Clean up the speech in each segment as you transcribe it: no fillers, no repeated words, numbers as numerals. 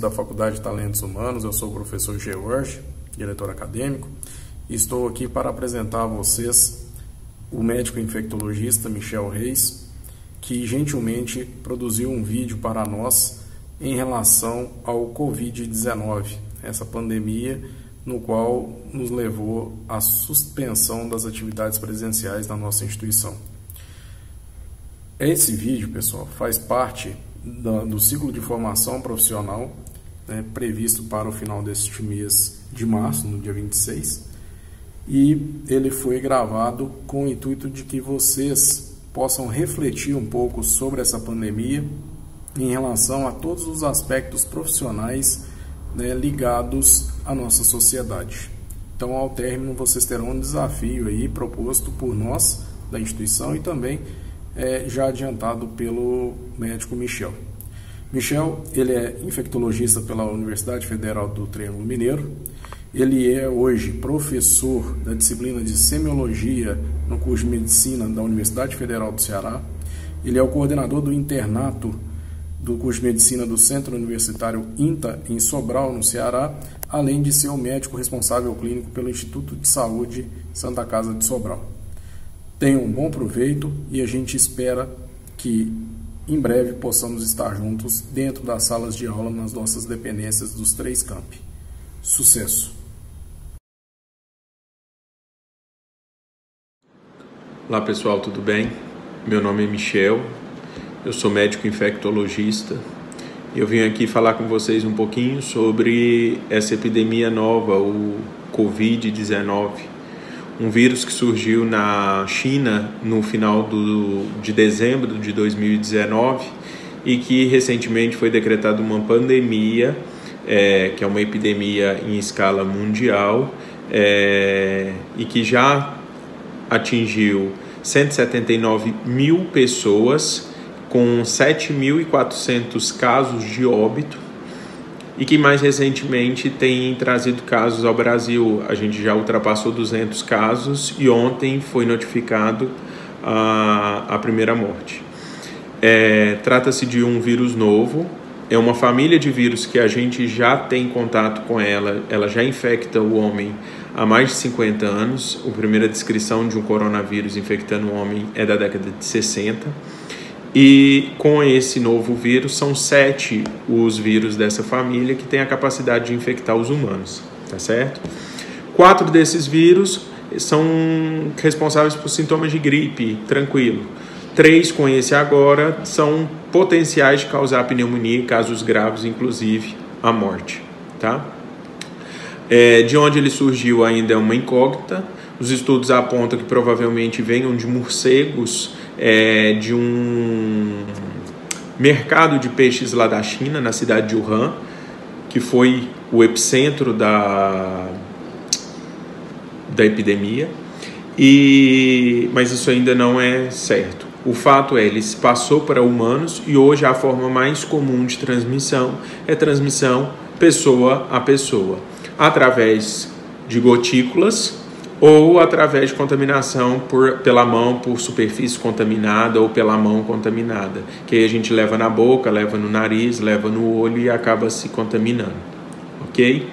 Da Faculdade de Talentos Humanos, eu sou o professor George, diretor acadêmico, e estou aqui para apresentar a vocês o médico infectologista Michel Reis, que gentilmente produziu um vídeo para nós em relação ao Covid-19, essa pandemia no qual nos levou à suspensão das atividades presenciais da nossa instituição. Esse vídeo, pessoal, faz parte do ciclo de formação profissional previsto para o final deste mês de março, no dia 26, e ele foi gravado com o intuito de que vocês possam refletir um pouco sobre essa pandemia em relação a todos os aspectos profissionais ligados à nossa sociedade. Então, ao término, vocês terão um desafio aí proposto por nós, da instituição, e também já adiantado pelo médico Michel. Michel, ele é infectologista pela Universidade Federal do Triângulo Mineiro. Ele é hoje professor da disciplina de Semiologia no curso de Medicina da Universidade Federal do Ceará. Ele é o coordenador do internato do curso de Medicina do Centro Universitário INTA, em Sobral, no Ceará, além de ser o médico responsável clínico pelo Instituto de Saúde Santa Casa de Sobral. Tenham um bom proveito e a gente espera que em breve possamos estar juntos dentro das salas de aula nas nossas dependências dos 3 campi. Sucesso! Olá pessoal, tudo bem? Meu nome é Michel, eu sou médico infectologista e eu vim aqui falar com vocês um pouquinho sobre essa epidemia nova, o Covid-19. Um vírus que surgiu na China no final de dezembro de 2019 e que recentemente foi decretada uma pandemia, que é uma epidemia em escala mundial, e que já atingiu 179 mil pessoas, com 7.400 casos de óbito, e que mais recentemente tem trazido casos ao Brasil. A gente já ultrapassou 200 casos e ontem foi notificado a primeira morte. Trata-se de um vírus novo, é uma família de vírus que a gente já tem contato com ela já infecta o homem há mais de 50 anos. A primeira descrição de um coronavírus infectando um homem é da década de 60. E com esse novo vírus, são 7 os vírus dessa família que têm a capacidade de infectar os humanos, tá certo? 4 desses vírus são responsáveis por sintomas de gripe, tranquilo. 3 com esse agora são potenciais de causar pneumonia, casos graves, inclusive a morte, tá? De onde ele surgiu ainda é uma incógnita. Os estudos apontam que provavelmente venham de morcegos, de um mercado de peixes lá da China, na cidade de Wuhan, que foi o epicentro da epidemia, mas isso ainda não é certo. O fato ele se passou para humanos e hoje a forma mais comum de transmissão é transmissão pessoa a pessoa, através de gotículas ou através de contaminação pela mão, por superfície contaminada ou pela mão contaminada, que aí a gente leva na boca, leva no nariz, leva no olho e acaba se contaminando, ok?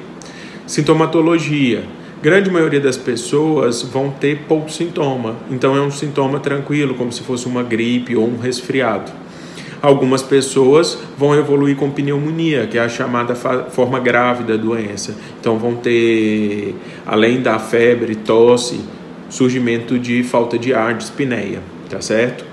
Sintomatologia. Grande maioria das pessoas vão ter pouco sintoma, então é um sintoma tranquilo, como se fosse uma gripe ou um resfriado. Algumas pessoas vão evoluir com pneumonia, que é a chamada forma grave da doença. Então vão ter, além da febre, tosse, surgimento de falta de ar, dispneia, tá certo?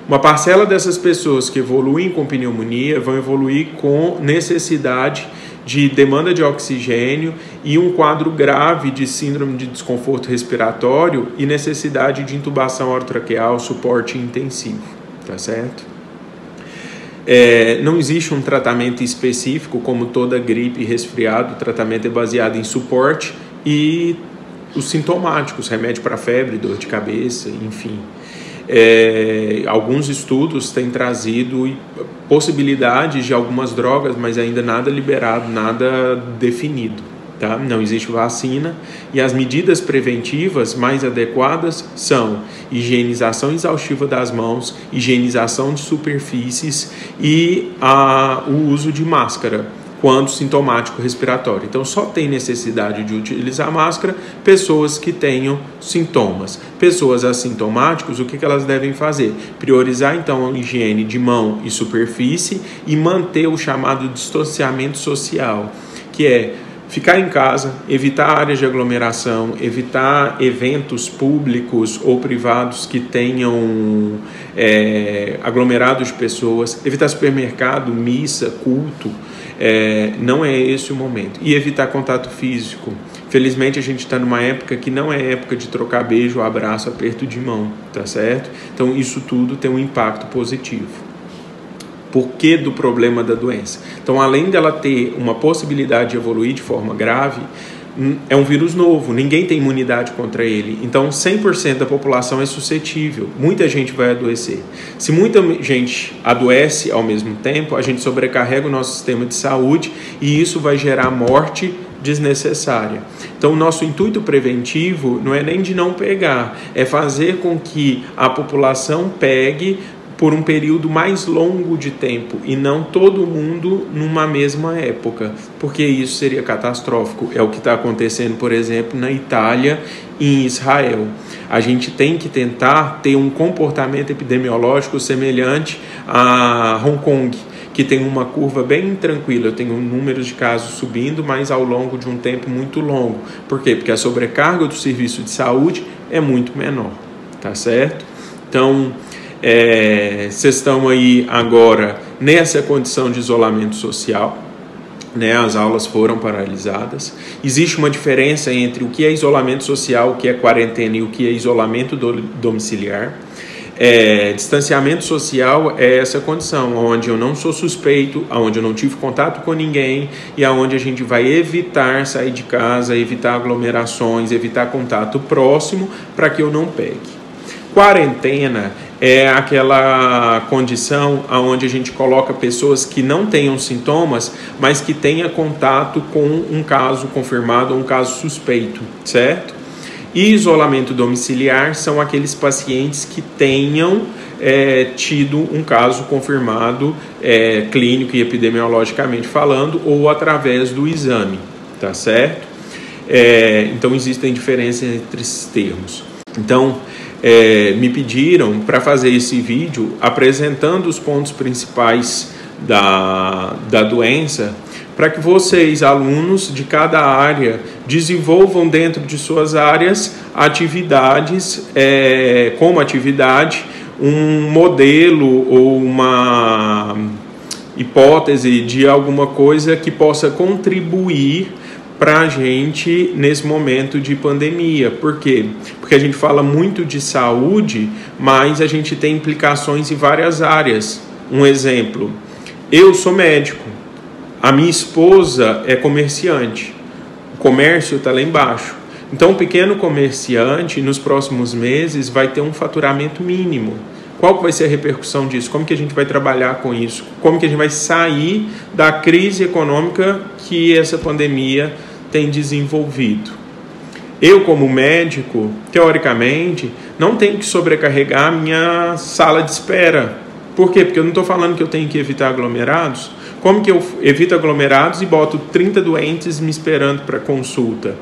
Uma parcela dessas pessoas que evoluem com pneumonia vão evoluir com necessidade de demanda de oxigênio e um quadro grave de síndrome de desconforto respiratório e necessidade de intubação orotraqueal, suporte intensivo, tá certo? Não existe um tratamento específico, como toda gripe e resfriado, o tratamento é baseado em suporte e os sintomáticos, remédio para febre, dor de cabeça, enfim. Alguns estudos têm trazido possibilidades de algumas drogas, mas ainda nada liberado, nada definido. Tá? Não existe vacina e as medidas preventivas mais adequadas são higienização exaustiva das mãos, higienização de superfícies e o uso de máscara quando sintomático respiratório. Então só tem necessidade de utilizar máscara pessoas que tenham sintomas. Pessoas assintomáticas, o que elas devem fazer? Priorizar então a higiene de mão e superfície e manter o chamado distanciamento social, que é ficar em casa, evitar áreas de aglomeração, evitar eventos públicos ou privados que tenham aglomerados de pessoas, evitar supermercado, missa, culto, não é esse o momento. E evitar contato físico. Felizmente a gente está numa época que não é época de trocar beijo, abraço, aperto de mão, tá certo? Então isso tudo tem um impacto positivo. Por que do problema da doença? Então, além dela ter uma possibilidade de evoluir de forma grave, é um vírus novo, ninguém tem imunidade contra ele. Então, 100% da população é suscetível, muita gente vai adoecer. Se muita gente adoece ao mesmo tempo, a gente sobrecarrega o nosso sistema de saúde e isso vai gerar morte desnecessária. Então, o nosso intuito preventivo não é nem de não pegar, é fazer com que a população pegue por um período mais longo de tempo e não todo mundo numa mesma época, porque isso seria catastrófico. É o que está acontecendo, por exemplo, na Itália e em Israel. A gente tem que tentar ter um comportamento epidemiológico semelhante a Hong Kong, que tem uma curva bem tranquila. Eu tenho números de casos subindo, mas ao longo de um tempo muito longo. Por quê? Porque a sobrecarga do serviço de saúde é muito menor, tá certo? Então, vocês estão aí agora nessa condição de isolamento social, né? As aulas foram paralisadas. Existe uma diferença entre o que é isolamento social, o que é quarentena e o que é isolamento domiciliar. Distanciamento social é essa condição onde eu não sou suspeito, onde eu não tive contato com ninguém e onde a gente vai evitar sair de casa, evitar aglomerações, evitar contato próximo para que eu não pegue. Quarentena é aquela condição onde a gente coloca pessoas que não tenham sintomas, mas que tenham contato com um caso confirmado ou um caso suspeito, certo? E isolamento domiciliar são aqueles pacientes que tenham tido um caso confirmado clínico e epidemiologicamente falando ou através do exame, tá certo? Então existem diferenças entre esses termos. Então, me pediram para fazer esse vídeo apresentando os pontos principais da doença, para que vocês, alunos de cada área, desenvolvam dentro de suas áreas atividades, como atividade, um modelo ou uma hipótese de alguma coisa que possa contribuir para a gente nesse momento de pandemia. Por quê? Porque a gente fala muito de saúde, mas a gente tem implicações em várias áreas. Um exemplo, eu sou médico, a minha esposa é comerciante, o comércio está lá embaixo. Então, o pequeno comerciante, nos próximos meses, vai ter um faturamento mínimo. Qual vai ser a repercussão disso? Como que a gente vai trabalhar com isso? Como que a gente vai sair da crise econômica que essa pandemia tem desenvolvido? Eu, como médico, teoricamente, não tenho que sobrecarregar a minha sala de espera. Por quê? Porque eu não estou falando que eu tenho que evitar aglomerados. Como que eu evito aglomerados e boto 30 doentes me esperando para consulta?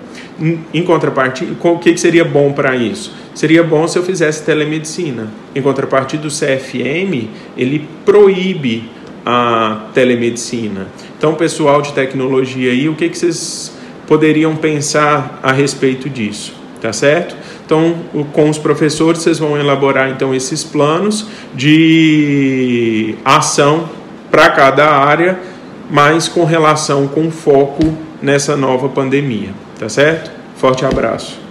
Em contrapartida, o que seria bom para isso? Seria bom se eu fizesse telemedicina. Em contrapartida, o CFM, ele proíbe a telemedicina. Então, pessoal de tecnologia aí, o que vocês poderiam pensar a respeito disso? Tá certo? Então, com os professores, vocês vão elaborar então esses planos de ação para cada área, mas com foco nessa nova pandemia, tá certo? Forte abraço.